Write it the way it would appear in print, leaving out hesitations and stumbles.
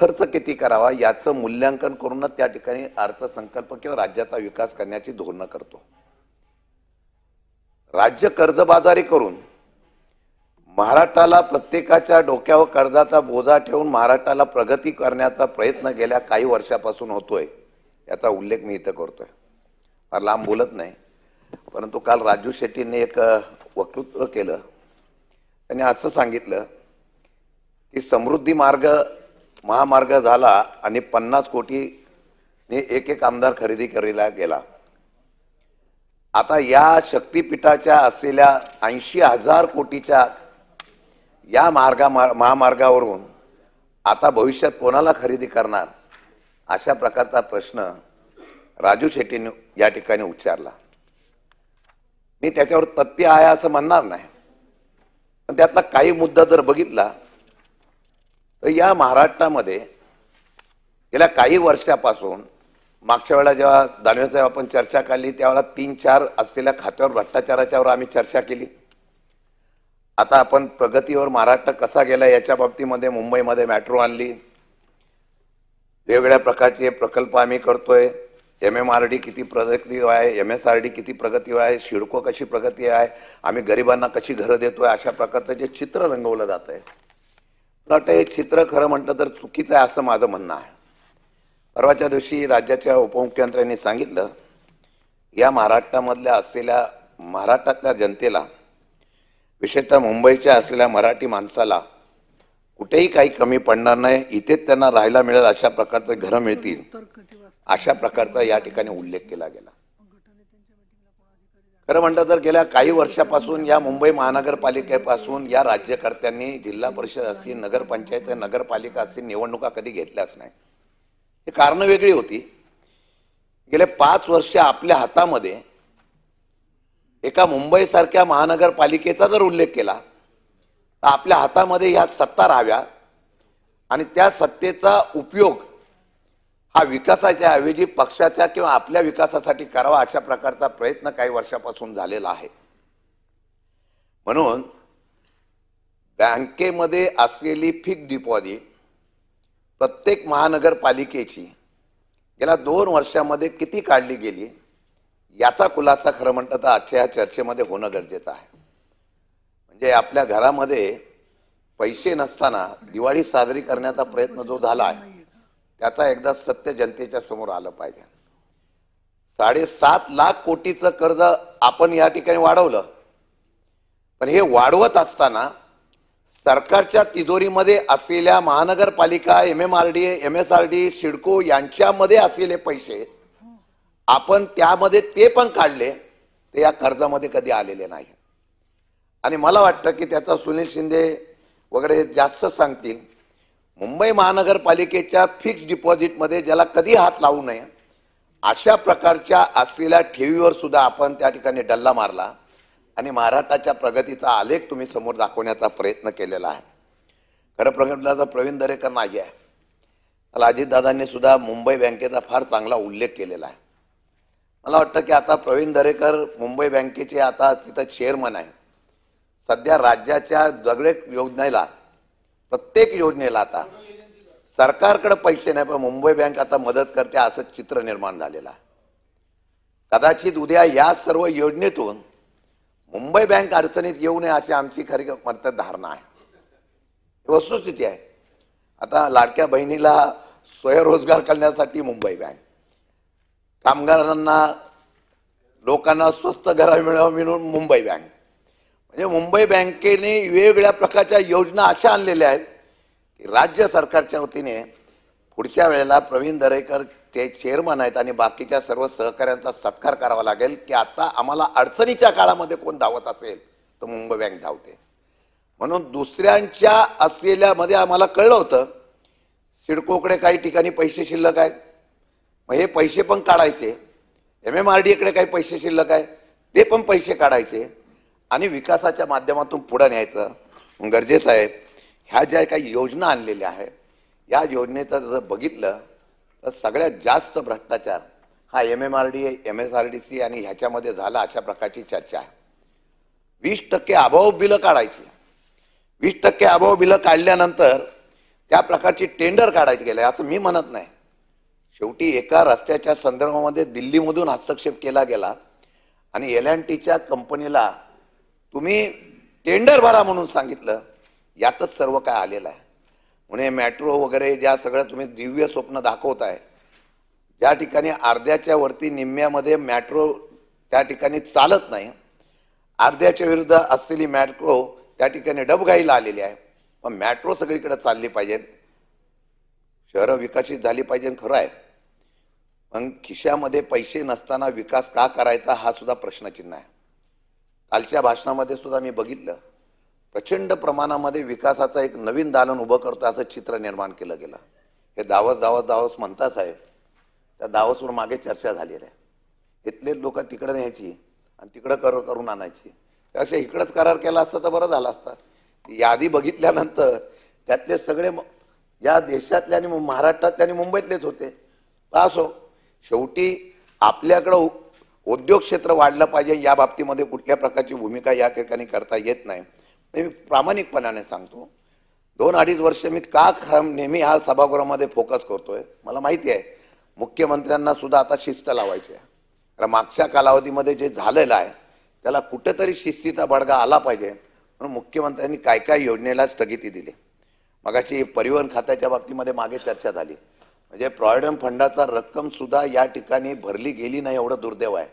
खर्च किती करावा याचं मूल्यांकन करूनच त्या ठिकाणी अर्थसंकल्प किंवा राज्याचा विकास करण्याची धोरणं करतो। राज्य कर्जबाजारी करून महाराष्ट्राला प्रत्येकाच्या डोक्यावर कर्जाचा बोजा ठेवून महाराष्ट्राला प्रगती करण्याचा प्रयत्न गेल्या काही वर्षापासून होतोय, याचा उल्लेख मी इथं करतोय। फार लांब बोलत नाही, परंतु काल राजू शेट्टींनी एक वक्तव्य केलं। त्यांनी असं सांगितलं की समृद्धी मार्ग महामार्ग झाला आणि 50 कोटीने एक आमदार खरेदी करायला गेला। आता या शक्तीपीठाच्या असलेल्या 80,000 कोटीच्या या महामार्गावरून आता भविष्यात कोणाला खरेदी करणार, अशा प्रकारचा प्रश्न राजू शेट्टींनी या ठिकाणी उच्चारला। मी त्याच्यावर तथ्य आहे असं म्हणणार नाही, पण त्यातला काही मुद्दा जर बघितला तर या महाराष्ट्रामध्ये गेल्या काही वर्षापासून, मागच्या वेळेला जेव्हा दानवे साहेब आपण चर्चा केली त्यावेळेला 3-4 असलेल्या खात्यावर भ्रष्टाचाराच्यावर आम्ही चर्चा केली। आता आपण प्रगतीवर महाराष्ट्र कसा गेला याच्या बाबतीमध्ये मुंबईमध्ये मेट्रो आणली, वेगवेगळ्या प्रकारचे प्रकल्प आम्ही करतोय। MMRD किती प्रगती आहे, MSRD किती प्रगती आहे, सिडको कशी प्रगती आहे, आम्ही गरिबांना कशी घरं देतोय, अशा प्रकारचं जे चित्र रंगवलं जात आहे, मला वाटतं हे चित्र खरं म्हटलं तर चुकीचं आहे असं माझं म्हणणं आहे। परवाच्या दिवशी राज्याच्या उपमुख्यमंत्र्यांनी सांगितलं, या महाराष्ट्रामधल्या असलेल्या महाराष्ट्रातल्या जनतेला, विशेषतः मुंबईच्या असलेल्या मराठी माणसाला कुठेही काही कमी पडणार नाही, इथेच त्यांना राहायला मिळेल अशा प्रकारचे घरं मिळतील, अशा प्रकारचा या ठिकाणी उल्लेख केला गेला। खरं म्हटलं तर गेल्या काही वर्षापासून या मुंबई महानगरपालिकेपासून या राज्यकर्त्यांनी जिल्हा परिषद असतील, नगरपंचायत नगरपालिका असतील निवडणुका कधी घेतल्याच नाही। हे कारण वेगळी होती। गेले 5 वर्ष आपल्या हातामध्ये एका मुंबई सारख्या महानगरपालिकेचा जर उल्लेख केला तर आपल्या हातामध्ये या सत्ता राहाव्या आणि त्या सत्तेचा उपयोग हा विकासाच्या ऐवजी पक्षाच्या किंवा आपल्या विकासासाठी करावा, अशा प्रकारचा प्रयत्न काही वर्षापासून झालेला आहे। म्हणून बँकेमध्ये असलेली फिक्स्ड डिपॉझिट प्रत्येक महानगरपालिकेची गेल्या 2 वर्षामध्ये किती काढली गेली याचा खुलासा खरं म्हणतं तर आजच्या या चर्चेमध्ये होणं गरजेचं आहे। म्हणजे आपल्या घरामध्ये पैसे नसताना दिवाळी साजरी करण्याचा प्रयत्न जो झाला आहे त्याचा एकदा सत्य जनतेच्या समोर आलं पाहिजे। 7.5 लाख कोटीचं कर्ज आपण या ठिकाणी वाढवलं, पण हे वाढवत असताना सरकारच्या तिजोरीमध्ये असलेल्या महानगरपालिका, MMRD, MSRD, सिडको यांच्यामध्ये असलेले पैसे आपण त्यामध्ये ते पण काढले, ते या कर्जामध्ये कधी आलेले नाही। आणि मला वाटतं की त्याचा सुनील शिंदे वगैरे जास्त सांगतील। मुंबई महानगरपालिकेच्या फिक्स्ड डिपॉझिटमध्ये ज्याला कधी हात लावू नये अशा प्रकारच्या असलेल्या ठेवीवर सुद्धा आपण त्या ठिकाणी डल्ला मारला आणि महाराष्ट्राच्या प्रगतीचा आलेख तुम्ही समोर दाखवण्याचा प्रयत्न केलेला आहे। खरं प्रगतीचा प्रवीण दरेकर नाही आहे, मला अजितदादांनी सुद्धा मुंबई बँकेचा फार चांगला उल्लेख केलेला आहे। मला वाटतं की आता प्रवीण दरेकर मुंबई बँकेचे आता तिथं चेअरमन आहे। सध्या राज्याच्या दगडेक योजनेला, प्रत्येक योजनेला आता सरकारकडे पैसे नाही पण मुंबई बँक आता मदत करते असं चित्र निर्माण झालेलं आहे। कदाचित उद्या या सर्व योजनेतून मुंबई बँक अडचणीत येऊ नये अशी आमची खरी मत धारणा आहे, वस्तुस्थिती आहे। आता लाडक्या बहिणीला स्वयंरोजगार करण्यासाठी मुंबई बँक, कामगारांना लोकांना स्वस्त घरं मिळावं म्हणून मुंबई बँक, म्हणजे मुंबई बँकेने वेगवेगळ्या प्रकारच्या योजना अशा आणलेल्या आहेत की राज्य सरकारच्या वतीने पुढच्या वेळेला प्रवीण दरेकर ते चेअरमन आहेत आणि बाकीच्या सर्व सहकाऱ्यांचा सत्कार करावा लागेल की आता आम्हाला अडचणीच्या काळामध्ये कोण धावत असेल तर मुंबई बँक धावते। म्हणून दुसऱ्यांच्या असलेल्या मध्ये आम्हाला कळलं होतं सिडकोकडे काही ठिकाणी पैसे शिल्लक आहेत, मग हे पैसे पण काढायचे, MMRD कडे काही पैसे शिल्लक आहे ते पण पैसे काढायचे आणि विकासाच्या माध्यमातून पुढे न्यायचं गरजेचं आहे। ह्या ज्या काही योजना आणलेल्या आहेत या योजनेचं जर बघितलं तर सगळ्यात जास्त भ्रष्टाचार हा MMRD, MSRDC आणि ह्याच्यामध्ये झाला अशा प्रकारची चर्चा आहे। 20% अभाव बिलं काढायची, 20% अभाव बिलं काढल्यानंतर त्या प्रकारची टेंडर काढायची गेले असं मी म्हणत नाही. शेवटी एका रस्त्याच्या संदर्भामध्ये दिल्लीमधून हस्तक्षेप केला गेला आणि L&Tच्या कंपनीला तुम्ही टेंडर भरा म्हणून सांगितलं. यातच सर्व काय आलेलं आहे. पुणे मेट्रो वगैरे ज्या सगळं तुम्ही दिव्य स्वप्न दाखवताय, ज्या ठिकाणी अर्ध्याच्या वरती निम्म्यामध्ये मेट्रो त्या ठिकाणी चालत नाही, अर्ध्याच्या विरुद्ध असलेली मेट्रो त्या ठिकाणी डबघाईला आलेली आहे. पण मेट्रो सगळीकडे चालली पाहिजे, शहरं विकसित झाली पाहिजे, खरं आहे. पण खिशामध्ये पैसे नसताना विकास का करायचा हा सुद्धा प्रश्नचिन्ह आहे. कालच्या भाषणामध्ये सुद्धा मी बघितलं, प्रचंड प्रमाणामध्ये विकासाचं एक नवीन दालन उभं करतो असं चित्र निर्माण केलं गेलं. हे दावस म्हणतात साहेब, त्या दावसवर मागे चर्चा झालेली आहे. इथले लोक तिकडे न्यायची आणि तिकडं करून आणायची, त्यापेक्षा इकडंच करार केला असता तर बरं झालं असतं. यादी बघितल्यानंतर त्यातले सगळे या देशातले आणि महाराष्ट्रातले आणि मुंबईतलेच होते. असो, शेवटी आपल्याकडं उद्योग क्षेत्र वाढलं पाहिजे, या बाबतीमध्ये कुठल्या प्रकारची भूमिका या ठिकाणी करता येत नाही. मी प्रामाणिकपणाने सांगतो, 2-2.5 वर्ष मी का नेहमी ह्या सभागृहामध्ये फोकस करतोय, मला माहिती आहे मुख्यमंत्र्यांना सुद्धा आता शिस्त लावायची आहे. कारण मागच्या कालावधीमध्ये जे झालेलं आहे त्याला कुठेतरी शिस्तीचा बडगा आला पाहिजे, म्हणून मुख्यमंत्र्यांनी काय काय योजनेला स्थगिती दिली. मगाशी परिवहन खात्याच्या बाबतीमध्ये मागे चर्चा झाली, म्हणजे प्रॉव्हिडंट फंडाचा रक्कम सुद्धा या ठिकाणी भरली गेली नाही, एवढं दुर्दैव आहे.